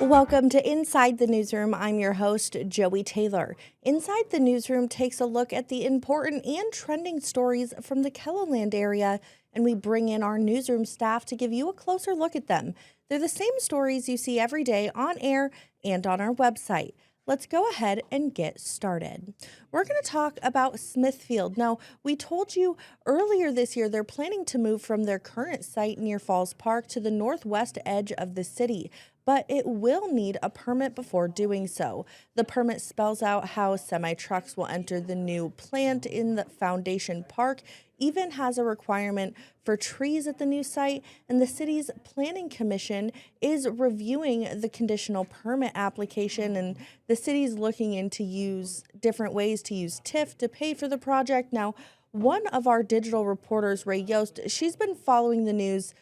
Welcome to Inside the Newsroom. I'm your host, Joey Taylor. Inside the Newsroom takes a look at the important and trending stories from the KELOLAND area, and we bring in our newsroom staff to give you a closer look at them. They're the same stories you see every day on air and on our website. Let's go ahead and get started. We're going to talk about Smithfield. Now, we told you earlier this year they're planning to move from their current site near Falls Park to the northwest edge of the city, but it will need a permit before doing so. The permit spells out how semi-trucks will enter the new plant in the Foundation Park, even has a requirement for trees at the new site, and the city's planning commission is reviewing the conditional permit application, and the city's looking into use different ways to use TIF to pay for the project. Now, one of our digital reporters, Ray Yost, she's been following the news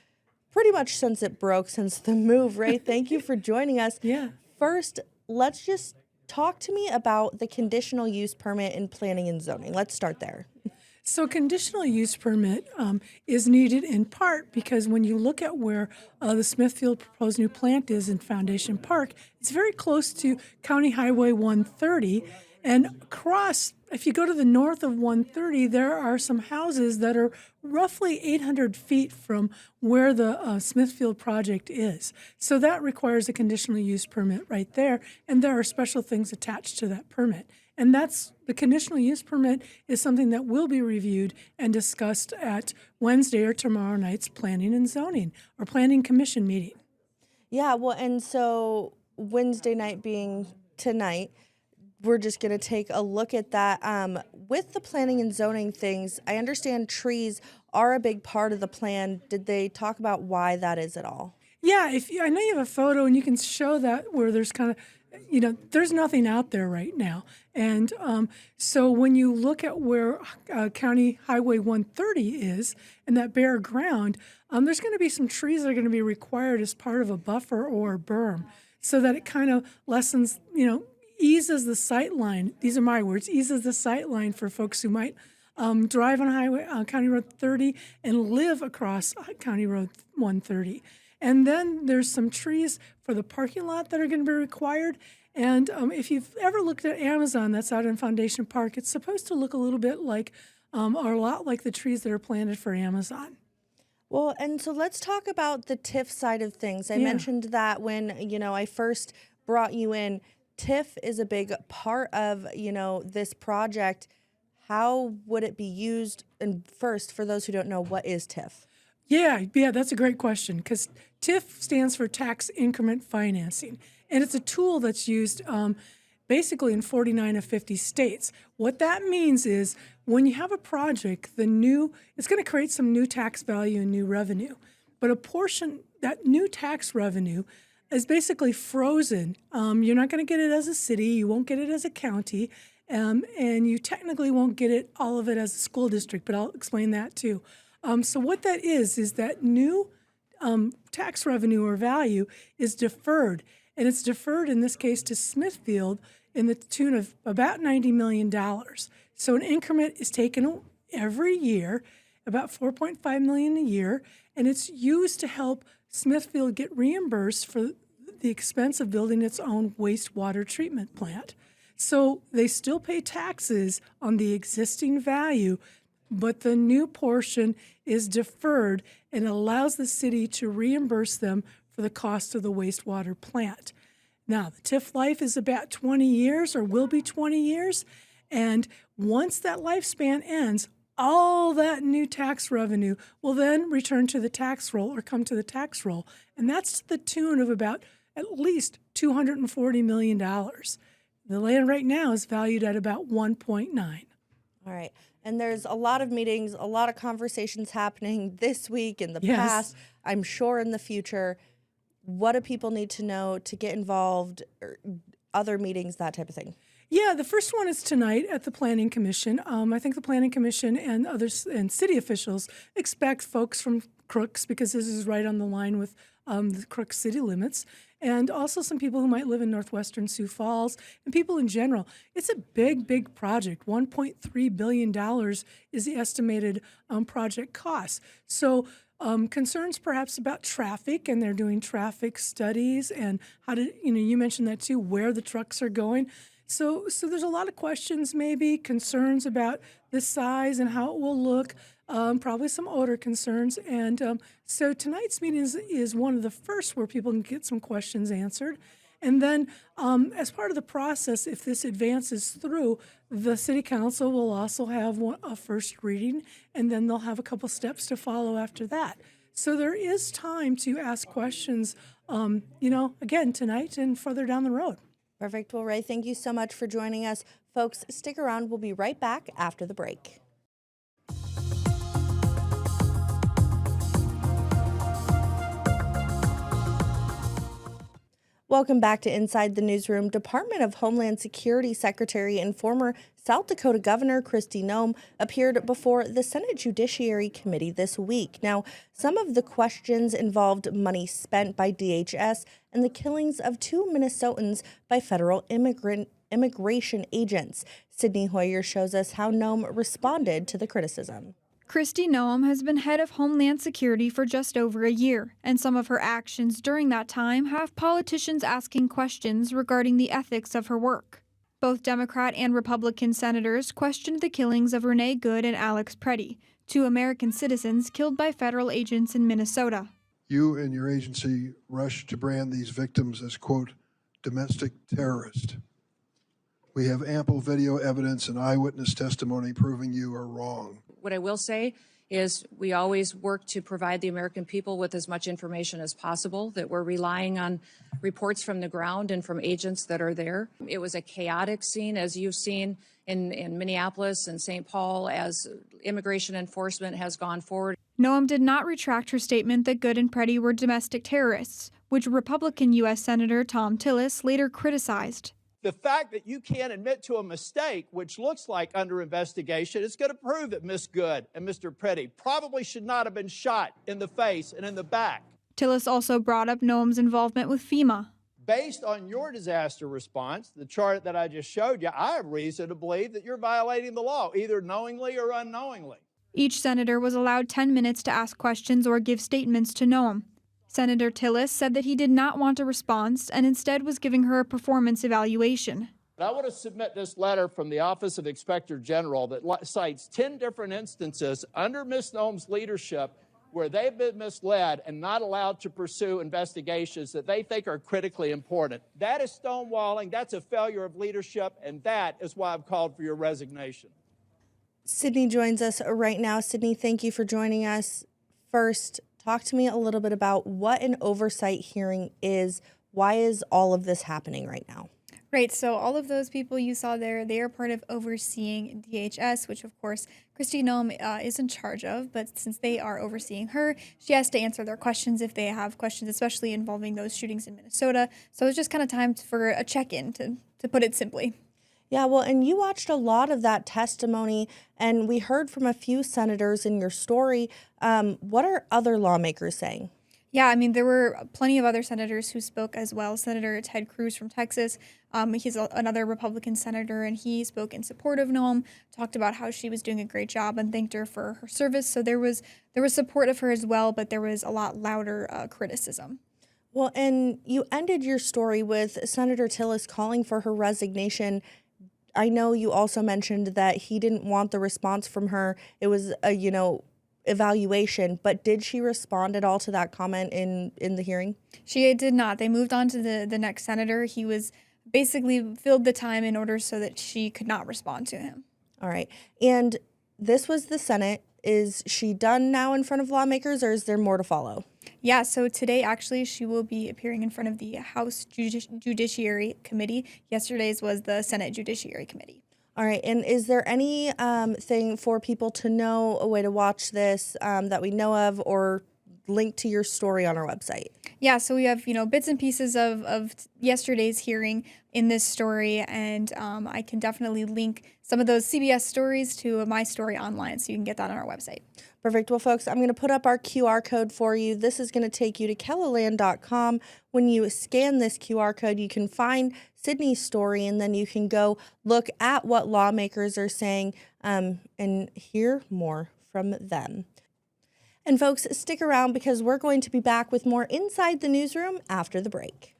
pretty much since it broke, since the move. Ray, thank you for joining us. Yeah. First, let's just talk to me about the conditional use permit in planning and zoning. Let's start there. So conditional use permit is needed in part because when you look at where the Smithfield proposed new plant is in Foundation Park, it's very close to County Highway 130. And across, if you go to the north of 130, there are some houses that are roughly 800 feet from where the Smithfield project is. So that requires a conditional use permit right there. And there are special things attached to that permit. And that's the conditional use permit is something that will be reviewed and discussed at Wednesday or tomorrow night's Planning and Zoning or Planning Commission meeting. Yeah, well, and so Wednesday night being tonight, we're just going to take a look at that. With the planning and zoning things, I understand trees are a big part of the plan. Did they talk about why that is at all? Yeah, I know you have a photo and you can show that where there's kind of, there's nothing out there right now. And so when you look at where County Highway 130 is and that bare ground, there's going to be some trees that are going to be required as part of a buffer or a berm so that it kind of lessens, eases the sight line. These are my words, eases the sight line for folks who might drive on County Road 30 and live across County Road 130. And then there's some trees for the parking lot that are going to be required. And if you've ever looked at Amazon that's out in Foundation Park, it's supposed to look a little bit like, or a lot like the trees that are planted for Amazon. Well, and so let's talk about the TIF side of things. I mentioned that when, I first brought you in. TIF is a big part of, this project. How would it be used? And first, for those who don't know, what is TIF? Yeah, that's a great question because TIF stands for Tax Increment Financing, and it's a tool that's used basically in 49 of 50 states. What that means is when you have a project, it's going to create some new tax value and new revenue, but a portion, that new tax revenue is basically frozen. You're not going to get it as a city, you won't get it as a county, and you technically won't get it all of it as a school district, but I'll explain that too. So what that is that new tax revenue or value is deferred, and it's deferred in this case to Smithfield in the tune of about $90 million. So an increment is taken every year, about $4.5 million a year, and it's used to help Smithfield get reimbursed for the expense of building its own wastewater treatment plant. So they still pay taxes on the existing value, but the new portion is deferred and allows the city to reimburse them for the cost of the wastewater plant. Now, the TIF life is about 20 years or will be 20 years, and once that lifespan ends, all that new tax revenue will then return to the tax roll or come to the tax roll, and that's to the tune of about at least $240 million. The land right now is valued at about 1.9. All right. And there's a lot of meetings, a lot of conversations happening this week, in the past, I'm sure in the future. What do people need to know to get involved, or other meetings, that type of thing? Yeah, the first one is tonight at the Planning Commission. I think the Planning Commission and others and city officials expect folks from Crooks, because this is right on the line with the Crooks city limits, and also some people who might live in northwestern Sioux Falls and people in general. It's a big, big project. $1.3 billion is the estimated project cost. So concerns perhaps about traffic, and they're doing traffic studies and how to, you mentioned that too, where the trucks are going. So there's a lot of questions, maybe concerns about the size and how it will look, probably some odor concerns. And so tonight's meeting is one of the first where people can get some questions answered. And then as part of the process, if this advances through, the city council will also have a first reading, and then they'll have a couple steps to follow after that. So there is time to ask questions, again, tonight and further down the road. Perfect. Well, Ray, thank you so much for joining us. Folks, stick around. We'll be right back after the break. Welcome back to Inside the Newsroom. Department of Homeland Security Secretary and former South Dakota Governor Kristi Noem appeared before the Senate Judiciary Committee this week. Now, some of the questions involved money spent by DHS and the killings of 2 Minnesotans by federal immigration agents. Sydney Hoyer shows us how Noem responded to the criticism. Kristi Noem has been head of Homeland Security for just over a year, and some of her actions during that time have politicians asking questions regarding the ethics of her work. Both Democrat and Republican senators questioned the killings of Renee Good and Alex Preddy, 2 American citizens killed by federal agents in Minnesota. You and your agency rushed to brand these victims as, quote, domestic terrorists. We have ample video evidence and eyewitness testimony proving you are wrong. What I will say is we always work to provide the American people with as much information as possible, that we're relying on reports from the ground and from agents that are there. It was a chaotic scene, as you've seen in Minneapolis and St. Paul, as immigration enforcement has gone forward. Noem did not retract her statement that Good and Preddy were domestic terrorists, which Republican U.S. Senator Tom Tillis later criticized. The fact that you can't admit to a mistake, which looks like under investigation, is going to prove that Miss Good and Mr. Preddy probably should not have been shot in the face and in the back. Tillis also brought up Noem's involvement with FEMA. Based on your disaster response, the chart that I just showed you, I have reason to believe that you're violating the law, either knowingly or unknowingly. Each senator was allowed 10 minutes to ask questions or give statements to Noem. Senator Tillis said that he did not want a response and instead was giving her a performance evaluation. I want to submit this letter from the Office of Inspector General that cites 10 different instances under Ms. Noem's leadership where they've been misled and not allowed to pursue investigations that they think are critically important. That is stonewalling, that's a failure of leadership, and that is why I've called for your resignation. Sydney joins us right now. Sydney, thank you for joining us. First, talk to me a little bit about what an oversight hearing is. Why is all of this happening right now? Right, so all of those people you saw there, they are part of overseeing DHS, which of course Kristi Noem is in charge of, but since they are overseeing her, she has to answer their questions if they have questions, especially involving those shootings in Minnesota. So it's just kind of time for a check-in, to put it simply. Yeah, well, and you watched a lot of that testimony, and we heard from a few senators in your story. What are other lawmakers saying? Yeah, I mean, there were plenty of other senators who spoke as well. Senator Ted Cruz from Texas, he's another Republican senator, and he spoke in support of Noem, talked about how she was doing a great job and thanked her for her service. So there was support of her as well, but there was a lot louder criticism. Well, and you ended your story with Senator Tillis calling for her resignation. I know you also mentioned that he didn't want the response from her. It was a, evaluation, but did she respond at all to that comment in the hearing? She did not. They moved on to the next senator. He was basically filled the time in order so that she could not respond to him. All right. And this was the Senate. Is she done now in front of lawmakers, or is there more to follow? Yeah, so today, actually, she will be appearing in front of the House Judiciary Committee. Yesterday's was the Senate Judiciary Committee. All right. And is there any thing for people to know, a way to watch this that we know of, or link to your story on our website? Yeah, so we have, bits and pieces of yesterday's hearing in this story, and I can definitely link some of those CBS stories to my story online, so you can get that on our website. Perfect. Well, folks, I'm going to put up our QR code for you. This is going to take you to KELOLAND.com. When you scan this QR code, you can find Sydney's story, and then you can go look at what lawmakers are saying and hear more from them. And folks, stick around because we're going to be back with more Inside the Newsroom after the break.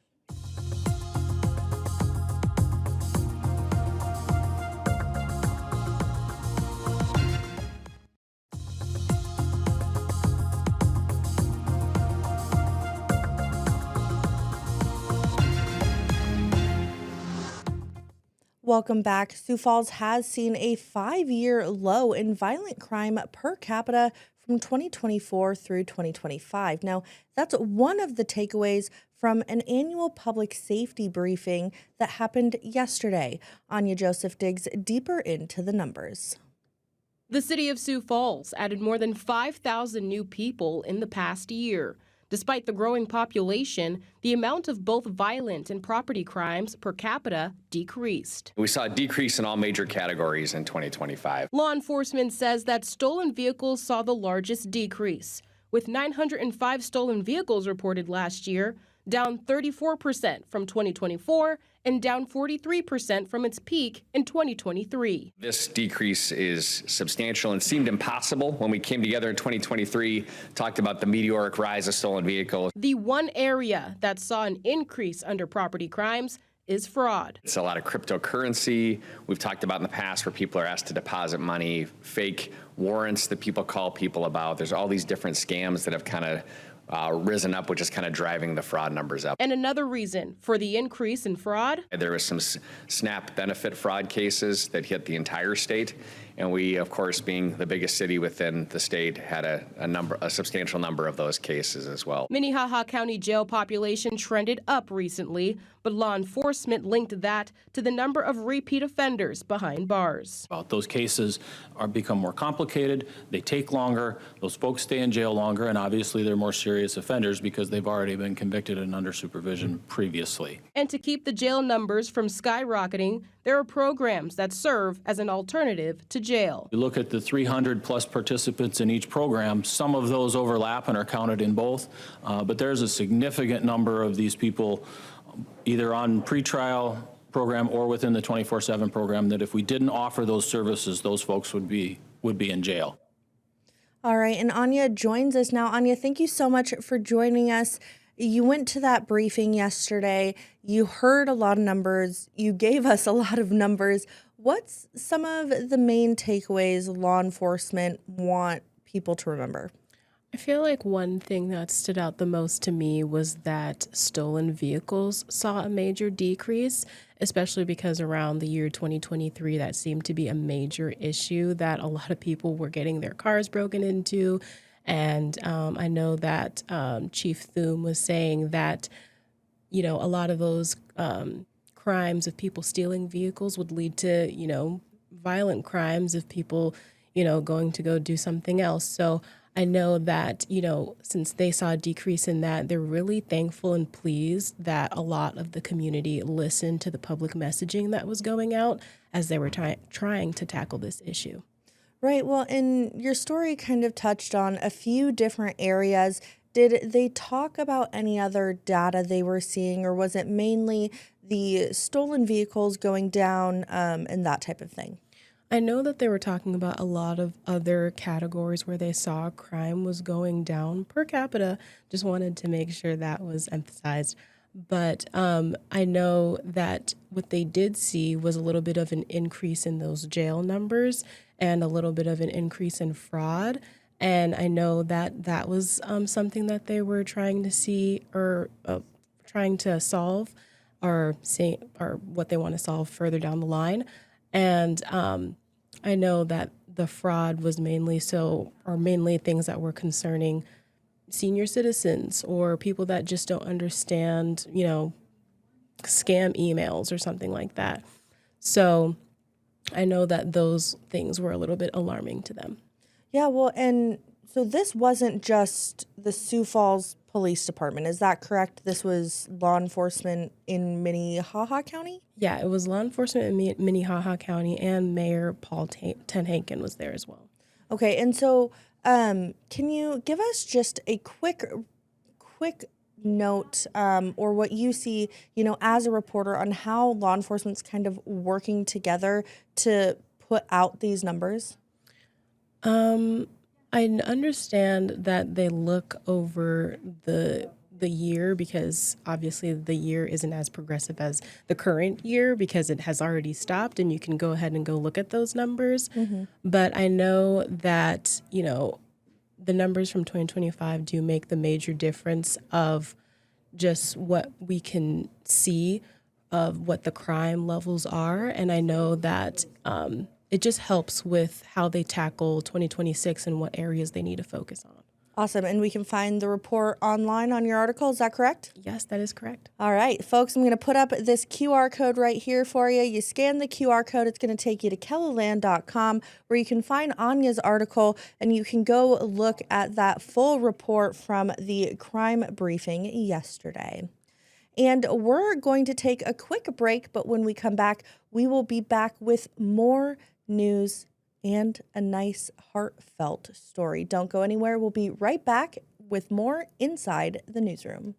Welcome back. Sioux Falls has seen a 5-year low in violent crime per capita from 2024 through 2025. Now, that's one of the takeaways from an annual public safety briefing that happened yesterday. Anya Joseph digs deeper into the numbers. The city of Sioux Falls added more than 5,000 new people in the past year. Despite the growing population, the amount of both violent and property crimes per capita decreased. We saw a decrease in all major categories in 2025. Law enforcement says that stolen vehicles saw the largest decrease, with 905 stolen vehicles reported last year, down 34% from 2024 and down 43% from its peak in 2023. This decrease is substantial and seemed impossible when we came together in 2023, talked about the meteoric rise of stolen vehicles. The one area that saw an increase under property crimes is fraud. It's a lot of cryptocurrency we've talked about in the past where people are asked to deposit money, fake warrants that people call people about. There's all these different scams that have kind of risen up, which is kind of driving the fraud numbers up. And another reason for the increase in fraud? There was some SNAP benefit fraud cases that hit the entire state. And we, of course, being the biggest city within the state, had a substantial number of those cases as well. Minnehaha County jail population trended up recently, but law enforcement linked that to the number of repeat offenders behind bars. Those cases become more complicated, they take longer, those folks stay in jail longer, and obviously they're more serious offenders because they've already been convicted and under supervision previously. And to keep the jail numbers from skyrocketing, there are programs that serve as an alternative to jail. You look at the 300 plus participants in each program, some of those overlap and are counted in both, but there's a significant number of these people either on pretrial program or within the 24/7 program that if we didn't offer those services, those folks would be in jail. All right, and Anya joins us now. Anya, thank you so much for joining us. You went to that briefing yesterday. You heard a lot of numbers. You gave us a lot of numbers. What's some of the main takeaways law enforcement want people to remember? I feel like one thing that stood out the most to me was that stolen vehicles saw a major decrease, especially because around the year 2023, that seemed to be a major issue that a lot of people were getting their cars broken into. And I know that Chief Noem was saying that, a lot of those crimes of people stealing vehicles would lead to, violent crimes of people, going to go do something else. So I know that, since they saw a decrease in that, they're really thankful and pleased that a lot of the community listened to the public messaging that was going out as they were trying to tackle this issue. Right. Well, and your story kind of touched on a few different areas. Did they talk about any other data they were seeing, or was it mainly the stolen vehicles going down and that type of thing? I know that they were talking about a lot of other categories where they saw crime was going down per capita. Just wanted to make sure that was emphasized. But I know that what they did see was a little bit of an increase in those jail numbers and a little bit of an increase in fraud. And I know that that was something that they were trying to see or trying to solve or what they want to solve further down the line. And I know that the fraud was mainly things that were concerning senior citizens or people that just don't understand, scam emails or something like that. So I know that those things were a little bit alarming to them. Yeah, well, and so this wasn't just the Sioux Falls Police Department. Is that correct? This was law enforcement in Minnehaha County? Yeah, it was law enforcement in Minnehaha County, and Mayor Paul Tenhaken was there as well. Okay, and so can you give us just a quick note or what you see, as a reporter on how law enforcement's kind of working together to put out these numbers? I understand that they look over the year because obviously the year isn't as progressive as the current year because it has already stopped, and you can go ahead and go look at those numbers. But I know that, the numbers from 2025 do make the major difference of just what we can see of what the crime levels are. And I know that it just helps with how they tackle 2026 and what areas they need to focus on. Awesome. And we can find the report online on your article. Is that correct? Yes, that is correct. All right, folks, I'm going to put up this QR code right here for you. You scan the QR code. It's going to take you to KELOLAND.com where you can find Anya's article, and you can go look at that full report from the crime briefing yesterday. And we're going to take a quick break, but when we come back, we will be back with more news and a nice heartfelt story. Don't go anywhere. We'll be right back with more Inside the Newsroom.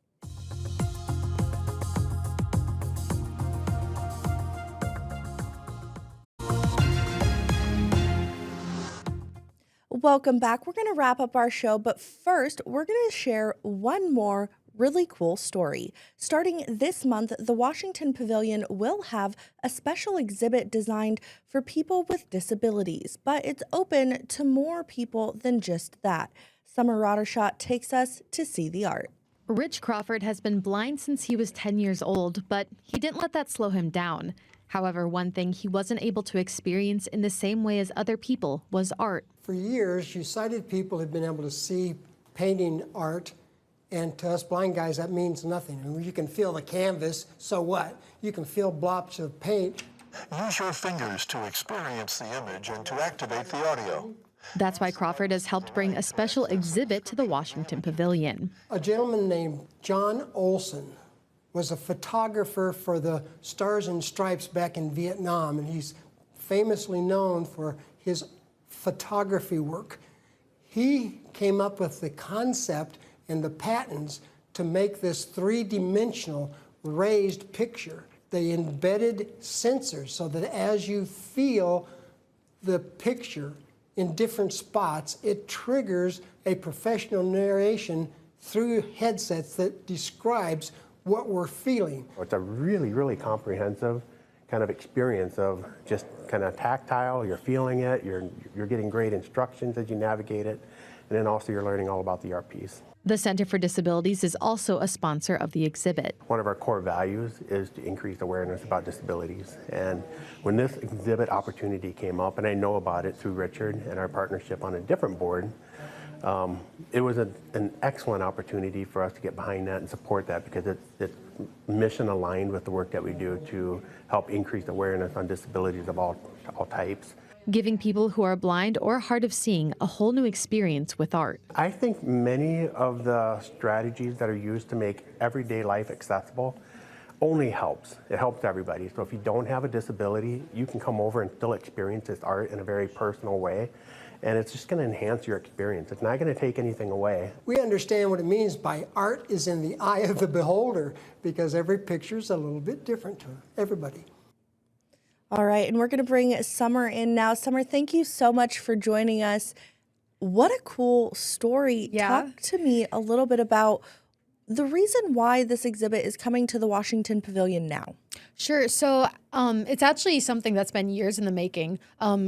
Welcome back. We're going to wrap up our show, but first, we're going to share one more really cool story. Starting this month, the Washington Pavilion will have a special exhibit designed for people with disabilities, but it's open to more people than just that. Summer Roddershot takes us to see the art. Rich Crawford has been blind since he was 10 years old, but he didn't let that slow him down. However, one thing he wasn't able to experience in the same way as other people was art. For years, you sighted people have been able to see painting art, and to us blind guys, that means nothing. I mean, you can feel the canvas, so what? You can feel blobs of paint. Use your fingers to experience the image and to activate the audio. That's why Crawford has helped bring a special exhibit to the Washington Pavilion. A gentleman named John Olson was a photographer for the Stars and Stripes back in Vietnam, and he's famously known for his photography work. He came up with the concept and the patents to make this three-dimensional raised picture. They embedded sensors so that as you feel the picture in different spots, it triggers a professional narration through headsets that describes what we're feeling. It's a really, really comprehensive kind of experience of just kind of tactile, you're feeling it, you're getting great instructions as you navigate it, and then also you're learning all about the art piece. The Center for Disabilities is also a sponsor of the exhibit. One of our core values is to increase awareness about disabilities. And when this exhibit opportunity came up, and I know about it through Richard and our partnership on a different board, it was an excellent opportunity for us to get behind that and support that because it's mission aligned with the work that we do to help increase awareness on disabilities of all types. Giving people who are blind or hard of seeing a whole new experience with art. I think many of the strategies that are used to make everyday life accessible only helps. It helps everybody. So if you don't have a disability, you can come over and still experience this art in a very personal way. And it's just going to enhance your experience. It's not going to take anything away. We understand what it means by art is in the eye of the beholder because every picture is a little bit different to everybody. All right, and we're going to bring Summer in now. Summer, thank you so much for joining us. What a cool story. Yeah. Talk to me a little bit about the reason why this exhibit is coming to the Washington Pavilion now. Sure. So it's actually something that's been years in the making.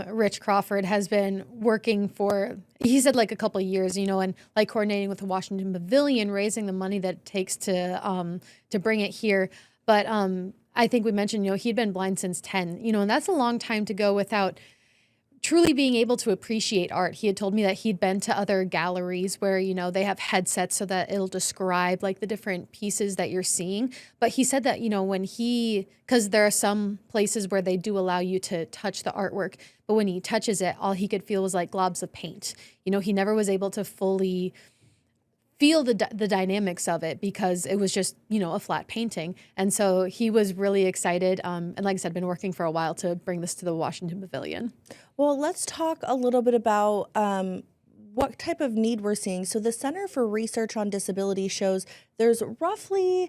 Rich Crawford has been working for, he said like a couple of years, and like coordinating with the Washington Pavilion, raising the money that it takes to bring it here. But I think we mentioned, he'd been blind since 10, and that's a long time to go without truly being able to appreciate art. He had told me that he'd been to other galleries where, they have headsets so that it'll describe like the different pieces that you're seeing. But he said that, because there are some places where they do allow you to touch the artwork, but when he touches it, all he could feel was like globs of paint. He never was able to fully feel the dynamics of it because it was just, a flat painting. And so he was really excited. And like I said, been working for a while to bring this to the Washington Pavilion. Well, let's talk a little bit about what type of need we're seeing. So the Center for Research on Disability shows there's roughly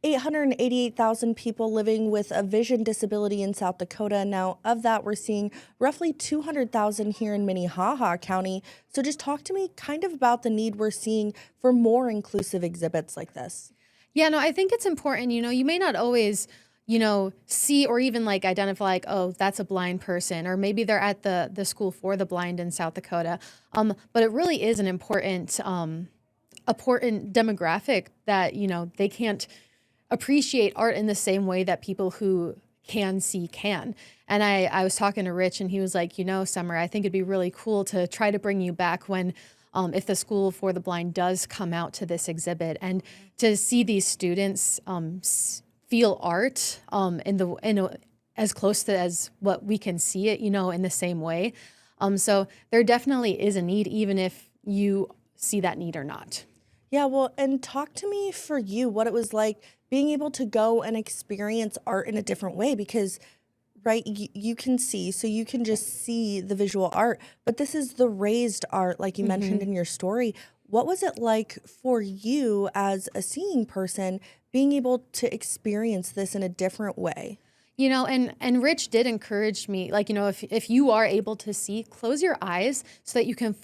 888,000 people living with a vision disability in South Dakota. Now, of that, we're seeing roughly 200,000 here in Minnehaha County. So just talk to me kind of about the need we're seeing for more inclusive exhibits like this. Yeah, no, I think it's important. You may not always, see or even like identify like, oh, that's a blind person, or maybe they're at the school for the blind in South Dakota. But it really is an important demographic that, they can't appreciate art in the same way that people who can see can. And I was talking to Rich and he was like, Summer, I think it'd be really cool to try to bring you back when if the School for the Blind does come out to this exhibit, and to see these students feel art as close to as what we can see it, in the same way. So there definitely is a need, even if you see that need or not. Yeah, well, and talk to me for you what it was like being able to go and experience art in a different way, because right, you can see, so you can just see the visual art, but this is the raised art, like you mentioned in your story. What was it like for you as a seeing person being able to experience this in a different way? And Rich did encourage me, like, if you are able to see, close your eyes so that you can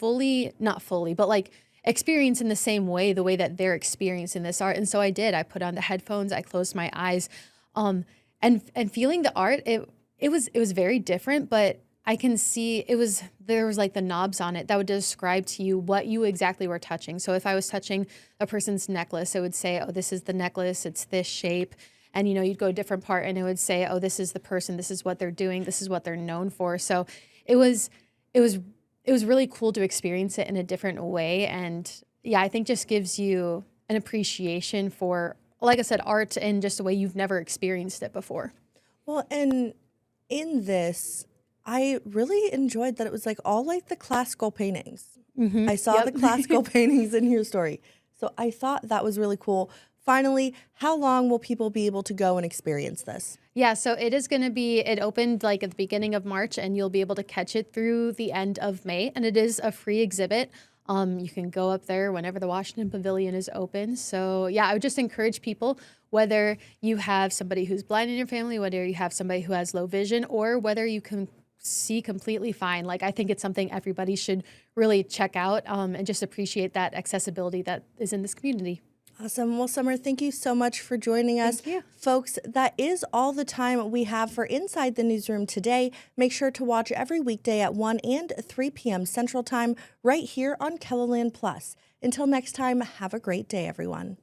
not fully, but like experience in the same way, the way that they're experiencing this art. And so I did. I put on the headphones, I closed my eyes, and feeling the art, it was very different, but I can see there was like the knobs on it that would describe to you what you exactly were touching. So if I was touching a person's necklace, it would say, oh, this is the necklace, it's this shape. And, you'd go a different part and it would say, oh, this is the person, this is what they're doing, this is what they're known for. So it was really cool to experience it in a different way. And yeah, I think just gives you an appreciation for, like I said, art in just a way you've never experienced it before. Well, and in this, I really enjoyed that it was like all like the classical paintings. I saw the classical paintings in your story. So I thought that was really cool. Finally, how long will people be able to go and experience this? Yeah, so it opened like at the beginning of March, and you'll be able to catch it through the end of May. And it is a free exhibit. You can go up there whenever the Washington Pavilion is open. So yeah, I would just encourage people, whether you have somebody who's blind in your family, whether you have somebody who has low vision, or whether you can see completely fine. Like, I think it's something everybody should really check out, and just appreciate that accessibility that is in this community. Awesome. Well, Summer, thank you so much for joining us. Thank you. Folks, that is all the time we have for Inside the Newsroom today. Make sure to watch every weekday at 1 and 3 p.m. Central Time right here on KELOLAND Plus. Until next time, have a great day, everyone.